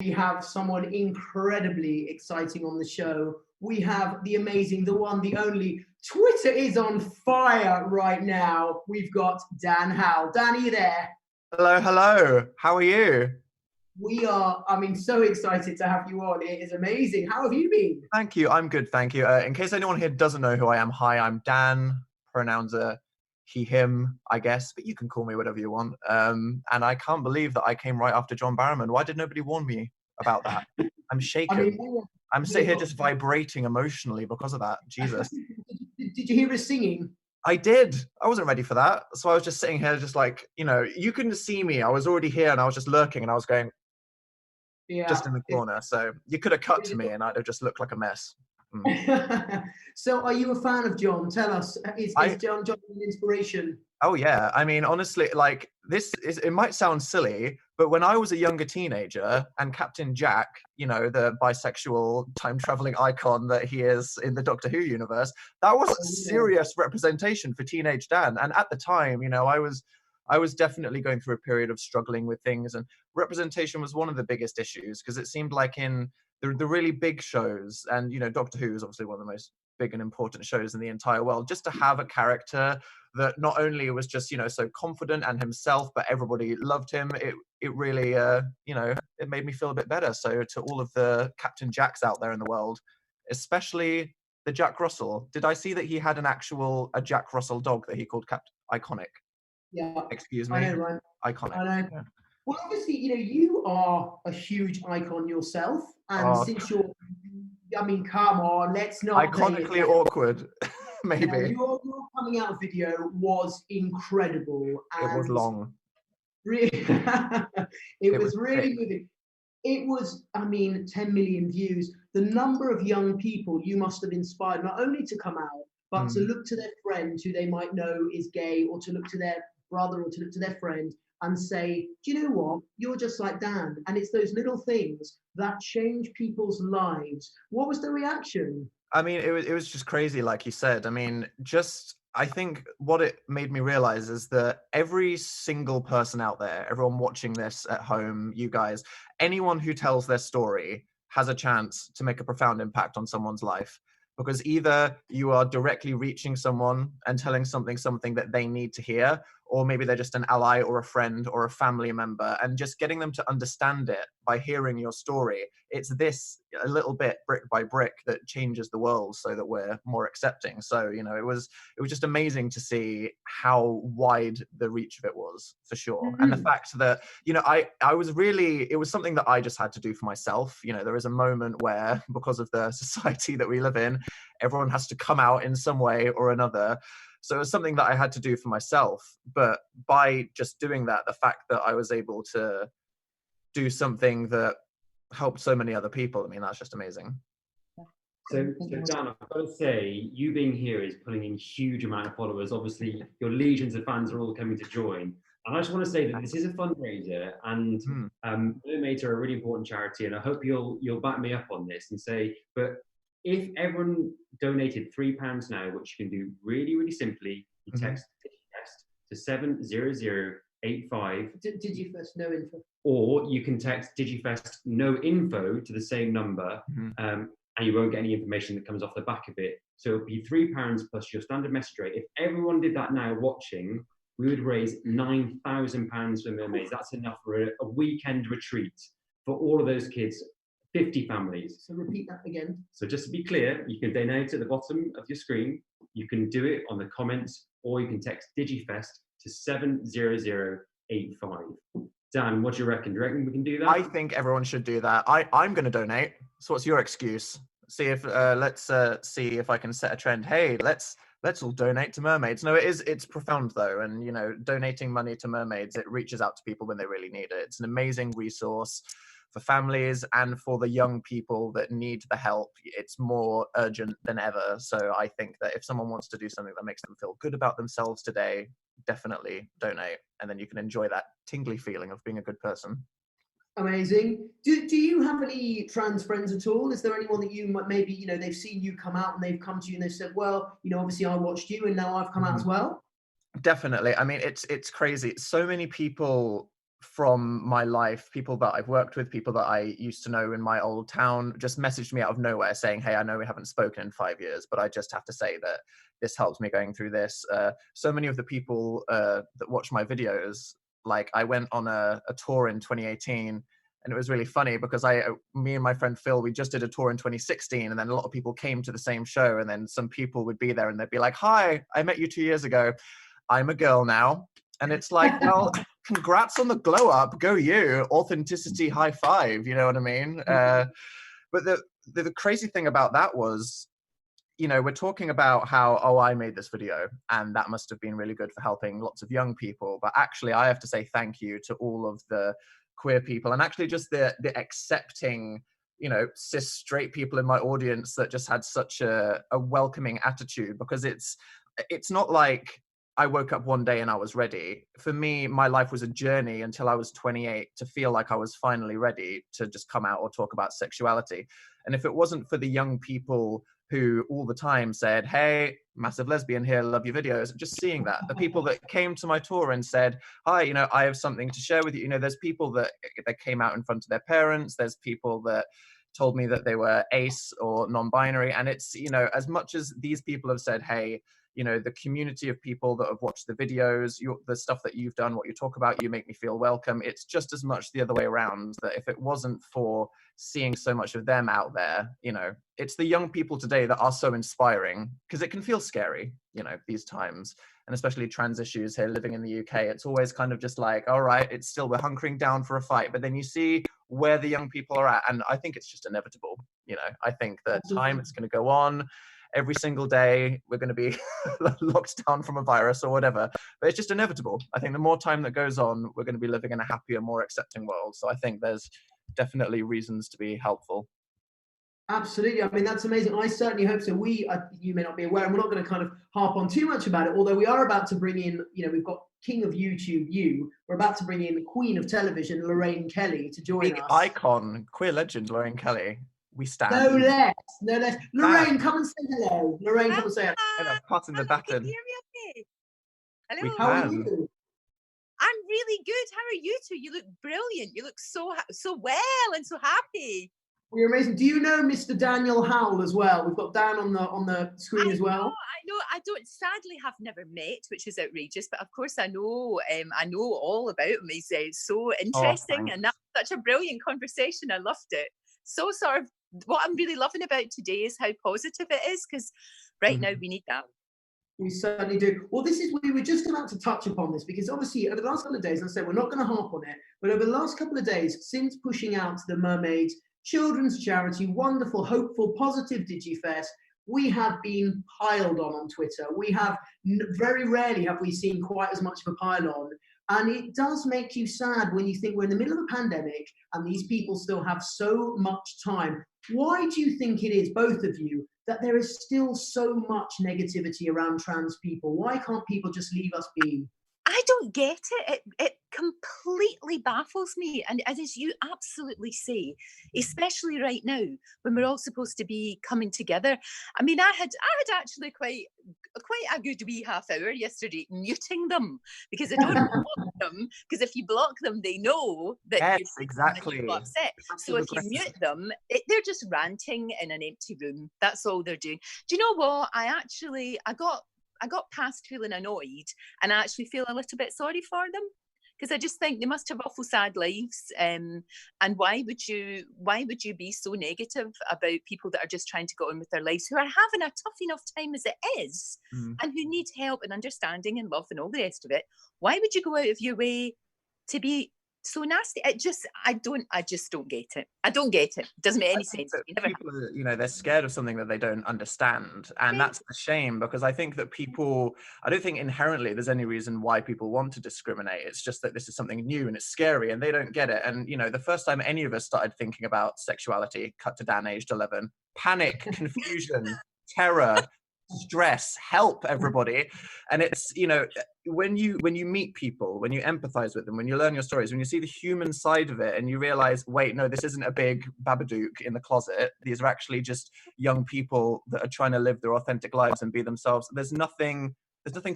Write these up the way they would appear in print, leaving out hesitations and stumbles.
We have someone incredibly exciting on the show. We have the amazing, the one, the only. Twitter is on fire right now. We've got Dan Howell. Dan, are you there? Hello, hello. How are you? We are, so excited to have you on. It is amazing. How have you been? Thank you. I'm good, thank you. In case anyone here doesn't know who I am, hi, I'm Dan. Pronouns are he, him, I guess, but you can call me whatever you want. And I can't believe that I came right after John Barrowman. Why did nobody warn me about that? I'm shaken. I'm sitting here just vibrating emotionally because of that. Jesus. Did you hear us singing? I did. I wasn't ready for that. So I was just sitting here just like, you couldn't see me. I was already here and I was just lurking and I was going just in the corner. So you could have cut to me and I'd have just looked like a mess. So are you a fan of John? Tell us, is John an inspiration? Oh yeah, I mean, honestly, like it might sound silly, but when I was a younger teenager and Captain Jack, the bisexual time-traveling icon that he is in the Doctor Who universe, that was serious representation for teenage Dan. And at the time, I was definitely going through a period of struggling with things, and representation was one of the biggest issues, because it seemed like in the really big shows, and Doctor Who is obviously one of the most big and important shows in the entire world, just to have a character that not only was just so confident and himself, but everybody loved him, it really it made me feel a bit better. So to all of the Captain Jacks out there in the world, especially the Jack Russell, did I see that he had a Jack Russell dog that he called Iconic? Yeah. Excuse me. I know, right? Iconic. I know. Yeah. Well, obviously, you are a huge icon yourself, and since you're, come on, let's not. Iconically awkward, maybe. Yeah, your coming out video was incredible. And it was long. Really, it was really moving. It was, 10 million views. The number of young people you must have inspired, not only to come out, but to look to their friend who they might know is gay, or to look to their brother, or to look to their friend and say, do you know what? You're just like Dan. And it's those little things that change people's lives. What was the reaction? I mean, it was just crazy, like you said. I think what it made me realize is that every single person out there, everyone watching this at home, you guys, anyone who tells their story has a chance to make a profound impact on someone's life. Because either you are directly reaching someone and telling something that they need to hear, or maybe they're just an ally or a friend or a family member, and just getting them to understand it by hearing your story. It's this a little bit brick by brick that changes the world so that we're more accepting. So, it was just amazing to see how wide the reach of it was, for sure. Mm-hmm. And the fact that, I was really, it was something that I just had to do for myself. There is a moment where, because of the society that we live in, everyone has to come out in some way or another. So it was something that I had to do for myself. But by just doing that, the fact that I was able to do something that helped so many other people, that's just amazing. So Dan, I've got to say, you being here is pulling in huge amount of followers. Obviously, your legions of fans are all coming to join. And I just want to say that this is a fundraiser, and Mermaids are a really important charity, and I hope you'll back me up on this and say, but if everyone donated £3 now, which you can do really, really simply, you text Digifest to 70085. Digifest, no info. Or you can text Digifest no info to the same number, and you won't get any information that comes off the back of it. So it'll be £3 plus your standard message rate. If everyone did that now watching, we would raise £9,000 for Mermaids. That's enough for a weekend retreat for all of those kids. 50 families. So repeat that again. So just to be clear, you can donate at the bottom of your screen. You can do it on the comments, or you can text Digifest to 70085. Dan, what do you reckon? Do you reckon we can do that? I think everyone should do that. I'm going to donate. So what's your excuse? See if let's see if I can set a trend. Hey, let's all donate to Mermaids. No, it's profound though, and donating money to Mermaids, it reaches out to people when they really need it. It's an amazing resource for families and for the young people that need the help. It's more urgent than ever. So I think that if someone wants to do something that makes them feel good about themselves today, definitely donate. And then you can enjoy that tingly feeling of being a good person. Amazing. Do you have any trans friends at all? Is there anyone that you maybe, they've seen you come out and they've come to you and they've said, well, obviously I watched you and now I've come out as well? Definitely. It's crazy. So many people from my life, people that I've worked with, people that I used to know in my old town, just messaged me out of nowhere saying, hey, I know we haven't spoken in 5 years, but I just have to say that this helps me going through this. So many of the people that watch my videos, like I went on a tour in 2018, and it was really funny because me and my friend Phil, we just did a tour in 2016, and then a lot of people came to the same show, and then some people would be there and they'd be like, hi, I met you 2 years ago. I'm a girl now. And it's like, well, congrats on the glow up. Go you. Authenticity, high five. You know what I mean? But the crazy thing about that was, you know, we're talking about how, oh, I made this video and that must have been really good for helping lots of young people. But actually, I have to say thank you to all of the queer people, and actually just the accepting, you know, cis straight people in my audience that just had such a welcoming attitude, because it's not like I woke up one day and I was ready. For me, my life was a journey until I was 28 to feel like I was finally ready to just come out or talk about sexuality. And if it wasn't for the young people who all the time said, hey, massive lesbian here, love your videos, just seeing that, the people that came to my tour and said, hi, you know, I have something to share with you. You know, there's people that came out in front of their parents. There's people that told me that they were ace or non-binary. And it's, you know, as much as these people have said, hey, you know, the community of people that have watched the videos, the stuff that you've done, what you talk about, you make me feel welcome. It's just as much the other way around, that if it wasn't for seeing so much of them out there, you know, it's the young people today that are so inspiring, because it can feel scary, you know, these times, and especially trans issues here living in the UK. It's always kind of just like, all right, it's still, we're hunkering down for a fight. But then you see where the young people are at, and I think it's just inevitable. You know, I think that time is going to go on. Every single day we're going to be locked down from a virus or whatever, but it's just inevitable. I think the more time that goes on, we're going to be living in a happier, more accepting world. So I think there's definitely reasons to be helpful. Absolutely. I mean, that's amazing. I certainly hope so. You may not be aware, and we're not going to kind of harp on too much about it, although we are about to bring in, you know, we've got King of YouTube, we're about to bring in the Queen of Television, Lorraine Kelly, to join us. Icon, queer legend, Lorraine Kelly. We stand. No less. Lorraine, come and say hello. Lorraine, come and say hello. Passing the baton. Can you hear me okay? Hello. How are you? I'm really good. How are you two? You look brilliant. You look so well and so happy. We're amazing. Do you know Mr. Daniel Howell as well? We've got Dan on the screen as well. I know. I don't. Sadly, have never met, which is outrageous. But of course, I know. I know all about him. He's so interesting, and that's such a brilliant conversation. I loved it. So sort of what I'm really loving about today is how positive it is, because now we need that. We certainly do. Well, we were just about to touch upon this, because obviously over the last couple of days, as I said, we're not going to harp on it, but over the last couple of days, since pushing out the Mermaids children's charity, wonderful, hopeful, positive Digifest, we have been piled on Twitter. We have very rarely have we seen quite as much of a pile on. And it does make you sad when you think we're in the middle of a pandemic and these people still have so much time. Why do you think it is, both of you, that there is still so much negativity around trans people? Why can't people just leave us be? I don't get it. It completely baffles me. And as you absolutely say, especially right now when we're all supposed to be coming together. I mean, I had actually quite a good wee half hour yesterday muting them, because I don't block them, because if you block them, they know that you're exactly upset. So if you mute them, they're just ranting in an empty room. That's all they're doing. Do you know what? I got past feeling annoyed, and I actually feel a little bit sorry for them, because I just think they must have awful sad lives. And why would you be so negative about people that are just trying to get on with their lives, who are having a tough enough time as it is, and who need help and understanding and love and all the rest of it? Why would you go out of your way to be so nasty? I just don't get it. I don't get it. It doesn't make any sense. People, you know, they're scared of something that they don't understand, and that's a shame, because I think that I don't think inherently there's any reason why people want to discriminate. It's just that this is something new and it's scary and they don't get it. And, you know, the first time any of us started thinking about sexuality, cut to Dan aged 11, panic, confusion, terror, stress, help everybody. And it's, you know, when you meet people, when you empathize with them, when you learn your stories, when you see the human side of it, and you realize, wait, no, this isn't a big Babadook in the closet. These are actually just young people that are trying to live their authentic lives and be themselves. There's nothing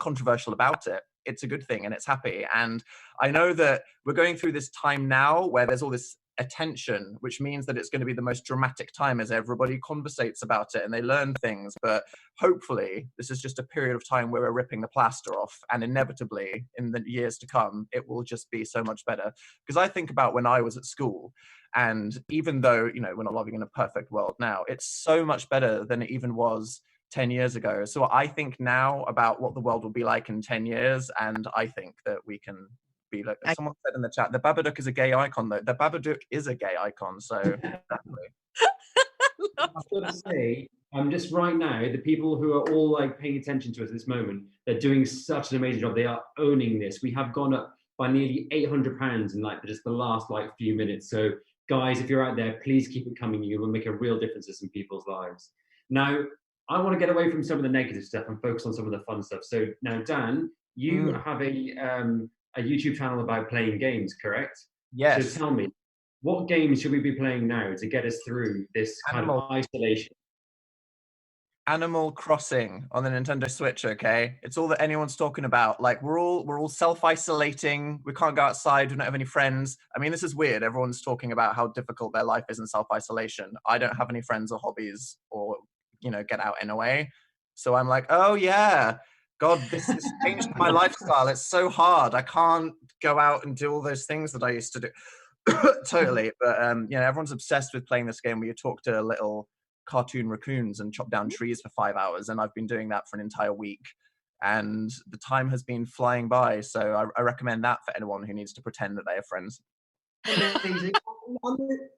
controversial about it. it's a good thing and it's happy. And I know that we're going through this time now where there's all this attention, which means that it's going to be the most dramatic time as everybody conversates about it and they learn things. But hopefully this is just a period of time where we're ripping the plaster off, and inevitably in the years to come it will just be so much better. Because I think about when I was at school, and even though, you know, we're not living in a perfect world now, it's so much better than it even was 10 years ago. So I think now about what the world will be like in 10 years, and I think that we can be like, someone said in the chat, the Babadook is a gay icon. Though the Babadook is a gay icon, so exactly. I've got to say, just right now, the people who are all like paying attention to us at this moment, they're doing such an amazing job. They are owning this. We have gone up by nearly £800 in like just the last like few minutes. So guys, if you're out there, please keep it coming. You will make a real difference to some people's lives. Now, I want to get away from some of the negative stuff and focus on some of the fun stuff. So now, Dan, you have a YouTube channel about playing games, correct? Yes. So tell me, what games should we be playing now to get us through this kind of isolation? Animal Crossing on the Nintendo Switch, okay? It's all that anyone's talking about. Like, we're all self-isolating. We can't go outside. We don't have any friends. I mean, this is weird. Everyone's talking about how difficult their life is in self-isolation. I don't have any friends or hobbies or, you know, get out anyway. So I'm like, oh yeah, God, this has changed my lifestyle. It's so hard. I can't go out and do all those things that I used to do. Totally. But you know, everyone's obsessed with playing this game where you talk to little cartoon raccoons and chop down trees for 5 hours, and I've been doing that for an entire week, and the time has been flying by. So I recommend that for anyone who needs to pretend that they are friends. Amazing.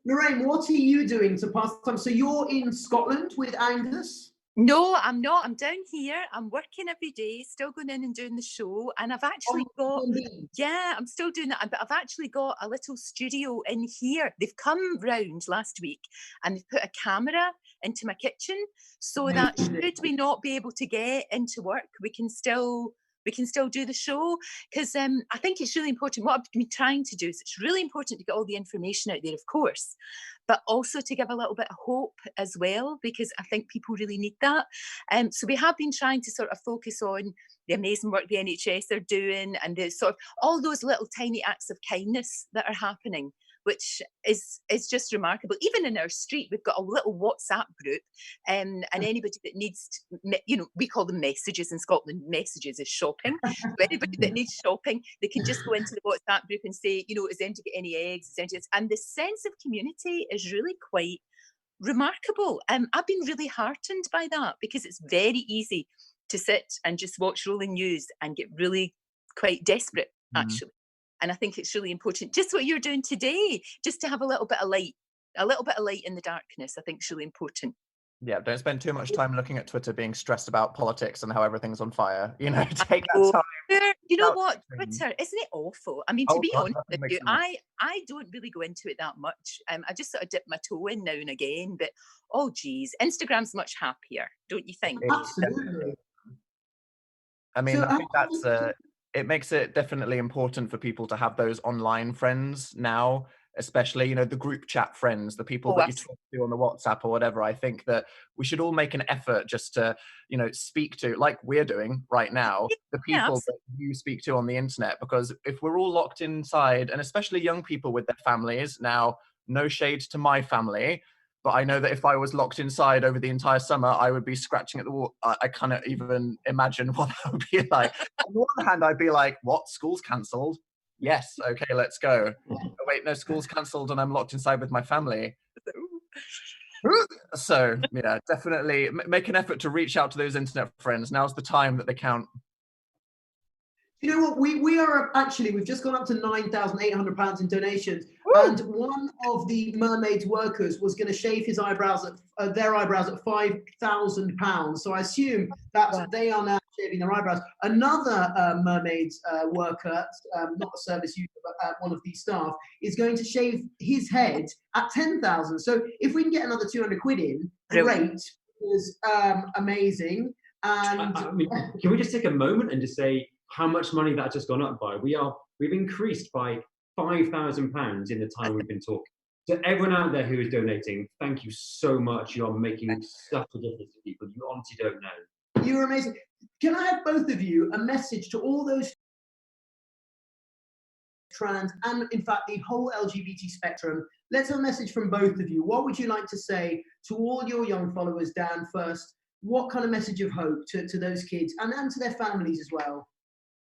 Lorraine, what are you doing to pass the time? So you're in Scotland with Angus? No, I'm not. I'm down here. I'm working every day, still going in and doing the show. And I've actually I'm still doing that. But I've actually got a little studio in here. They've come round last week and they've put a camera into my kitchen so that should we not be able to get into work, we can still do the show. Because I think it's really important. What I've been trying to do is, it's really important to get all the information out there, of course, but also to give a little bit of hope as well, because I think people really need that. So we have been trying to sort of focus on the amazing work the NHS are doing, and the sort of all those little tiny acts of kindness that are happening, which is just remarkable. Even in our street, we've got a little WhatsApp group, and anybody that needs, you know, we call them messages in Scotland. Messages is shopping. So anybody that needs shopping, they can just go into the WhatsApp group and say, you know, is there to get any eggs? Is there to... And the sense of community is really quite remarkable. I've been really heartened by that, because it's very easy to sit and just watch rolling news and get really quite desperate, actually. And I think it's really important, just what you're doing today, just to have a little bit of light in the darkness. I think it's really important. Yeah, don't spend too much time looking at Twitter being stressed about politics and how everything's on fire. You know, take that time. You know what, Twitter, isn't it awful? I mean, to be honest with you, I don't really go into it that much. I just sort of dip my toe in now and again, but oh geez, Instagram's much happier, don't you think? Absolutely. I mean, I think that's it makes it definitely important for people to have those online friends now, especially, you know, the group chat friends, the people that you talk to on the WhatsApp or whatever. I think that we should all make an effort just to, you know, speak to, like we're doing right now, the people that you speak to on the internet. Because if we're all locked inside, and especially young people with their families, now, no shade to my family, but I know that if I was locked inside over the entire summer, I would be scratching at the wall. I cannot even imagine what that would be like. On the one hand, I'd be like, what, school's cancelled? Yes, okay, let's go. Oh, wait, no, school's cancelled and I'm locked inside with my family. So, yeah, definitely make an effort to reach out to those internet friends. Now's the time that they count. You know what? We are actually, we've just gone up to £9,800 in donations. Woo! And one of the Mermaids workers was going to shave his eyebrows at their eyebrows at £5,000. So I assume that they are now shaving their eyebrows. Another Mermaids worker, not a service user, but one of the staff, is going to shave his head at 10,000. So if we can get another 200 quid in, great. Is amazing. And I mean, can we just take a moment and just say how much money that's just gone up by? We've increased by £5,000 in the time we've been talking. So everyone out there who is donating, thank you so much. You are making such a difference to people. You honestly don't know. You're amazing. Can I have both of you a message to all those trans, and in fact the whole LGBT spectrum. Let's have a message from both of you. What would you like to say to all your young followers, Dan, first? What kind of message of hope to those kids and to their families as well?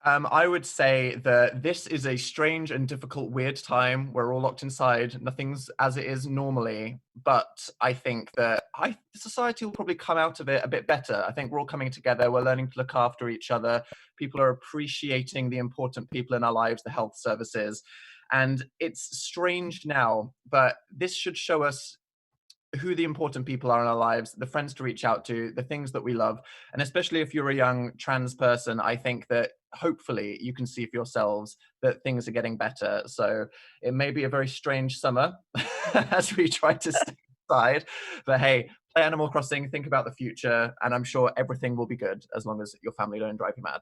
I would say that this is a strange and difficult, weird time. We're all locked inside. Nothing's as it is normally. But I think that society will probably come out of it a bit better. I think we're all coming together. We're learning to look after each other. People are appreciating the important people in our lives, the health services. And it's strange now, but this should show us who the important people are in our lives, the friends to reach out to, the things that we love. And especially if you're a young trans person, I think that hopefully you can see for yourselves that things are getting better. So it may be a very strange summer as we try to stay inside, but hey, play Animal Crossing, think about the future, and I'm sure everything will be good as long as your family don't drive you mad.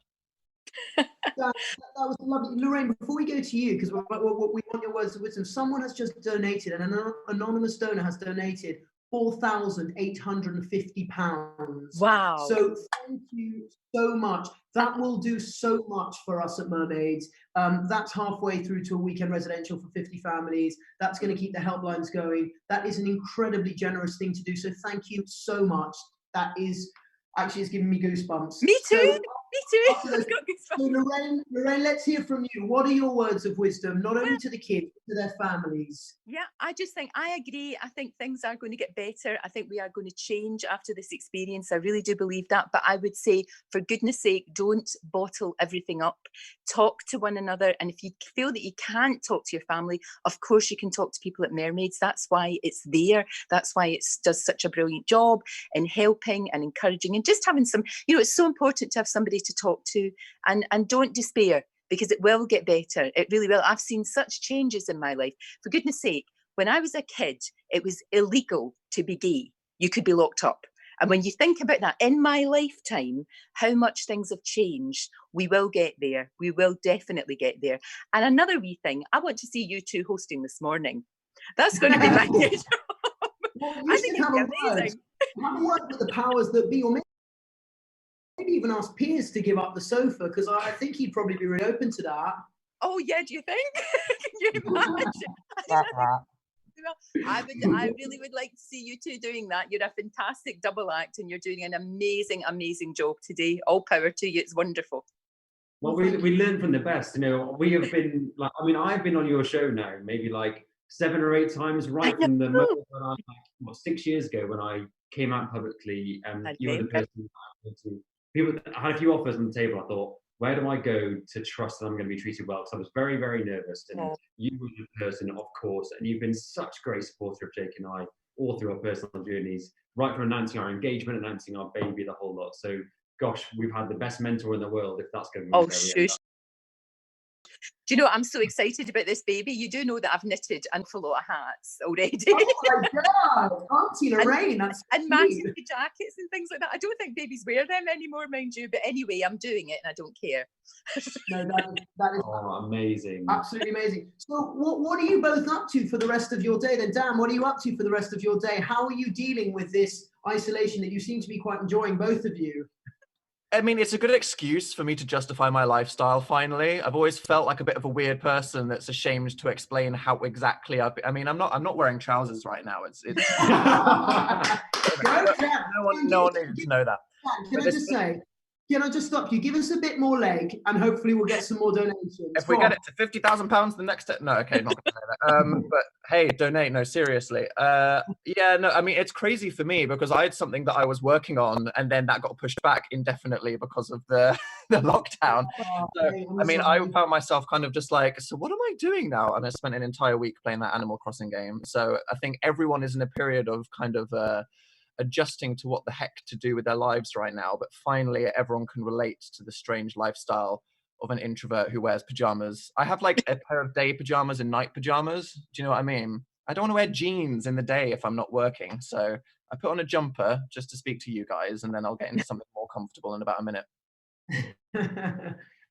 That was lovely. Lorraine, before we go to you, because we want your words of wisdom, someone has just donated, and an anonymous donor has donated £4,850. Wow. So thank you so much. That will do so much for us at Mermaids. That's halfway through to a weekend residential for 50 families. That's going to keep the helplines going. That is an incredibly generous thing to do. So thank you so much. That is actually, it's giving me goosebumps. Me too. So, me too. I've got goosebumps. So Lorraine, let's hear from you. What are your words of wisdom, not only to the kids, but to their families? Yeah, I just think I agree. I think things are going to get better. I think we are going to change after this experience. I really do believe that. But I would say, for goodness sake, don't bottle everything up. Talk to one another. And if you feel that you can't talk to your family, of course you can talk to people at Mermaids. That's why it's there. That's why it does such a brilliant job in helping and encouraging and just having some, it's so important to have somebody to talk to, and don't despair, because it will get better. It really will. I've seen such changes in my life. For goodness sake, when I was a kid, it was illegal to be gay. You could be locked up. And when you think about that, in my lifetime, how much things have changed, we will get there. We will definitely get there. And another wee thing, I want to see you two hosting this morning. That's going to be my new job. Well, I think it's amazing. Have a word with the powers that be, or maybe even ask Piers to give up the sofa, because I think he'd probably be really open to that. Oh yeah, do you think? Can you imagine? I really would like to see you two doing that. You're a fantastic double act, and you're doing an amazing, amazing job today. All power to you. It's wonderful. Well, we learn from the best. We have been I've been on your show now maybe like 7 or 8 times, right from the moment when I 6 years ago when I came out publicly. You were the person I had a few offers on the table. I thought, where do I go to trust that I'm going to be treated well? Because I was very, very nervous. And you were the person, of course, and you've been such a great supporter of Jake and I all through our personal journeys, right from announcing our engagement, announcing our baby, the whole lot. So, gosh, we've had the best mentor in the world, if that's going to be where we end up. Do you know, I'm so excited about this baby. You do know that I've knitted an awful lot of hats already. Oh my God, Auntie Lorraine, and maternity jackets and things like that. I don't think babies wear them anymore, mind you. But anyway, I'm doing it and I don't care. No, that is amazing. Absolutely amazing. So what are you both up to for the rest of your day then? Dan, what are you up to for the rest of your day? How are you dealing with this isolation that you seem to be quite enjoying, both of you? I mean, it's a good excuse for me to justify my lifestyle, finally. I've always felt like a bit of a weird person that's ashamed to explain how exactly I'm not wearing trousers right now. It's no one needed to know that. Can I just stop you? Give us a bit more leg, and hopefully we'll get some more donations. If we get it to £50,000 the next no, okay, not gonna say that. But hey, donate. No, seriously. Yeah, no, I mean, it's crazy for me because I had something that I was working on, and then that got pushed back indefinitely because of the lockdown. So, I mean, I found myself kind of just like, so what am I doing now? And I spent an entire week playing that Animal Crossing game. So I think everyone is in a period of kind of adjusting to what the heck to do with their lives right now, but finally everyone can relate to the strange lifestyle of an introvert who wears pajamas. I have like a pair of day pajamas and night pajamas. Do you know what I mean? I don't want to wear jeans in the day if I'm not working, so I put on a jumper just to speak to you guys, and then I'll get into something more comfortable in about a minute.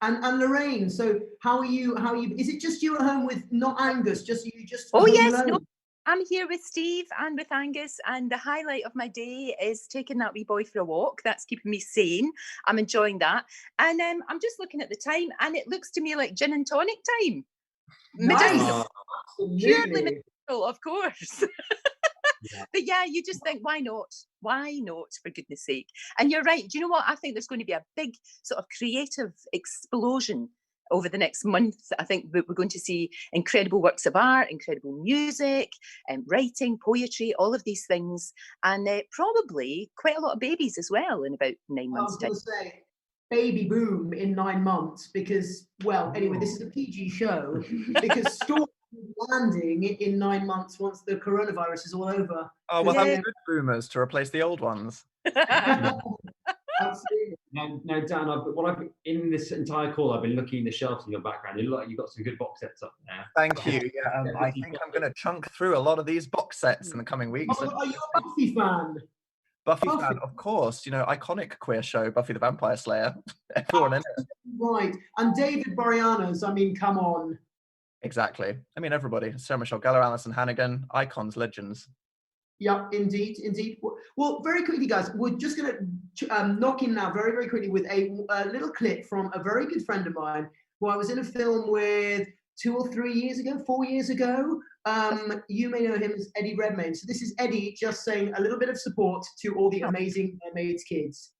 And Lorraine, so how are you? Is it just you at home with not Angus? Oh yes, alone? No. I'm here with Steve and with Angus, and the highlight of my day is taking that wee boy for a walk. That's keeping me sane. I'm enjoying that. And I'm just looking at the time, and it looks to me like gin and tonic time. Nice. Purely medicinal, of course. But yeah, you just think, why not? Why not, for goodness sake? And you're right. Do you know what? I think there's going to be a big sort of creative explosion over the next month. I think we're going to see incredible works of art, incredible music, and writing, poetry, all of these things, and probably quite a lot of babies as well in about 9 months' time. I was going to say, baby boom in 9 months, because, well, anyway, this is a PG show, because stories landing in 9 months once the coronavirus is all over. Oh, we'll have good boomers to replace the old ones. Absolutely. Now, Dan, in this entire call, I've been looking in the shelves in your background. You look like you've got some good box sets up there. Thank you. Yeah, I think I'm going to chunk through a lot of these box sets in the coming weeks. Oh, are you a Buffy fan? Buffy fan, of course. You know, iconic queer show, Buffy the Vampire Slayer. Everyone in it. Right. And David Boreanaz, I mean, come on. Exactly. I mean, everybody. Sarah Michelle Gellar, Alison Hannigan, icons, legends. Yeah, indeed. Well, very quickly, guys, we're just going to knock in now very, very quickly with a little clip from a very good friend of mine who I was in a film with 4 years ago. You may know him as Eddie Redmayne. So this is Eddie just saying a little bit of support to all the amazing Mermaids kids.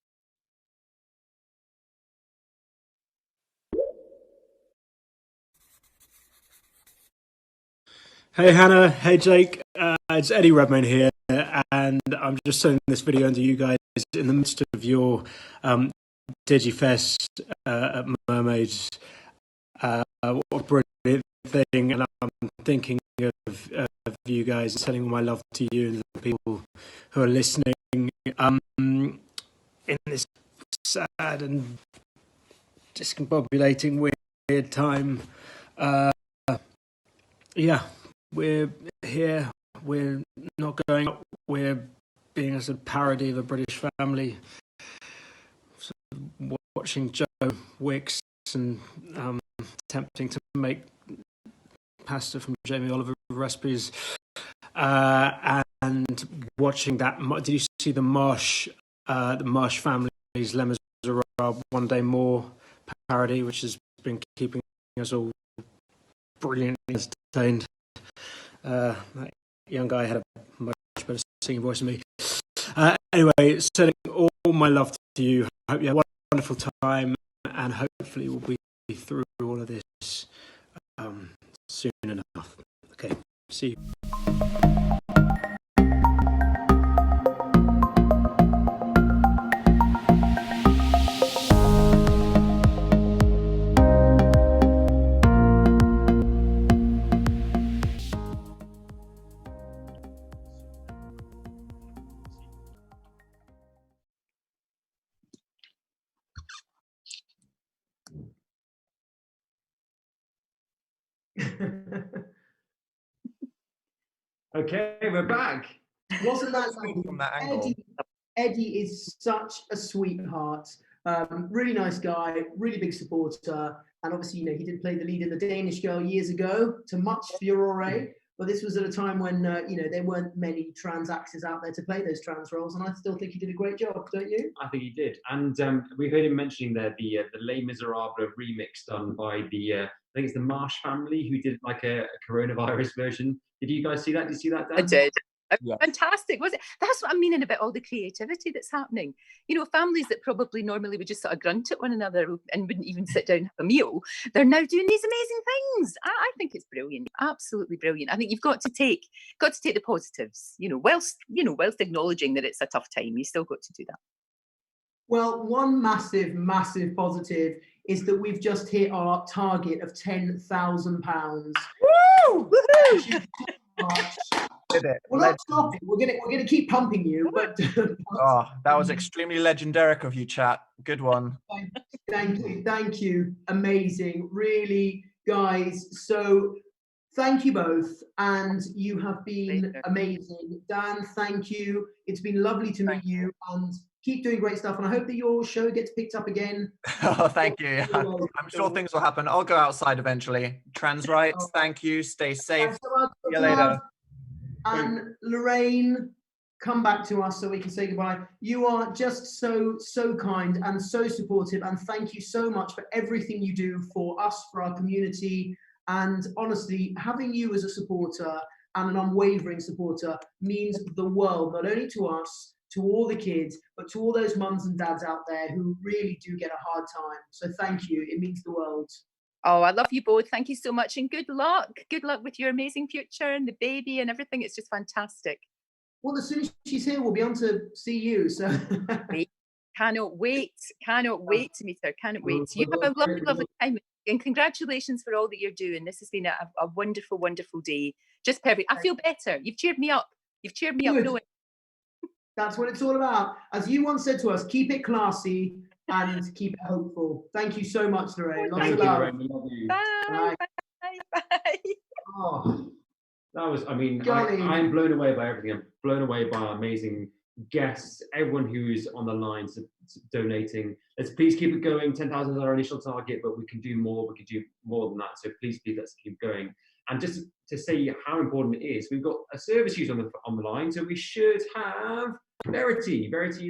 Hey Hannah, hey Jake, it's Eddie Redmayne here, and I'm just sending this video into you guys in the midst of your Digifest at Mermaids. What a brilliant thing, and I'm thinking of you guys and sending all my love to you and the people who are listening in this sad and discombobulating weird time. We're here, we're not going up, we're being a sort of parody of a British family, sort of watching Joe Wicks and attempting to make pasta from Jamie Oliver recipes, and watching that. Did you see the Marsh family's Les Miserables One Day More parody, which has been keeping us all brilliantly entertained? That young guy had a much better singing voice than me. Anyway, sending all my love to you. I hope you have a wonderful time, and hopefully we'll be through all of this soon enough. Okay, see you. Okay, we're back. Wasn't that lovely? From that angle? Eddie is such a sweetheart. Really nice guy, really big supporter, and obviously, he did play the lead in The Danish Girl years ago, to much furore. But this was at a time when there weren't many trans actors out there to play those trans roles, and I still think he did a great job, don't you? I think he did, and we heard him mentioning there the Les Miserables remix done by I think it's the Marsh family, who did like a coronavirus version. Did you guys see that? Did you see that, Dan? I did. Yeah. Fantastic, was it? That's what I'm meaning about all the creativity that's happening. Families that probably normally would just sort of grunt at one another and wouldn't even sit down and have a meal, they're now doing these amazing things. I think it's brilliant, absolutely brilliant. I think you've got to take the positives, whilst acknowledging that it's a tough time. You still got to do that. Well, one massive, massive positive is that we've just hit our target of £10,000. Woo! Woohoo! Well, let's stop it. We're gonna keep pumping you, but that was extremely legendaric of you, chat. Good one. Thank you. Amazing, really, guys. So thank you both, and you have been amazing. Dan, thank you. It's been lovely to meet you, and keep doing great stuff. And I hope that your show gets picked up again. Oh, thank you. I'm sure things will happen. I'll go outside eventually. Trans rights, thank you. Stay safe. See you later. And Lorraine, come back to us so we can say goodbye. You are just so kind and so supportive, and thank you so much for everything you do for us, for our community, And honestly, having you as a supporter and an unwavering supporter means the world, not only to us, to all the kids, but to all those mums and dads out there who really do get a hard time. So thank you. It means the world. Oh, I love you both. Thank you so much, and good luck. Good luck with your amazing future and the baby and everything. It's just fantastic. Well, as soon as she's here, we'll be on to see you. So cannot wait to meet her. Cannot wait. You have a lovely, lovely time, and congratulations for all that you're doing. This has been a wonderful, wonderful day. Just perfect. I feel better. You've cheered me up. You've cheered me up. Knowing. That's what it's all about. As you once said to us, keep it classy and keep it hopeful. Thank you so much, Lorraine. Thank you, Lorraine. We love you. Bye. Bye. Bye. Oh, that was, I mean, I'm blown away by everything. I'm blown away by our amazing guests, everyone who's on the line donating. Let's please keep it going. 10,000 is our initial target, but we can do more. We can do more than that. So please, let's keep going. And just to say how important it is, we've got a service user on the line, so we should have Verity. Verity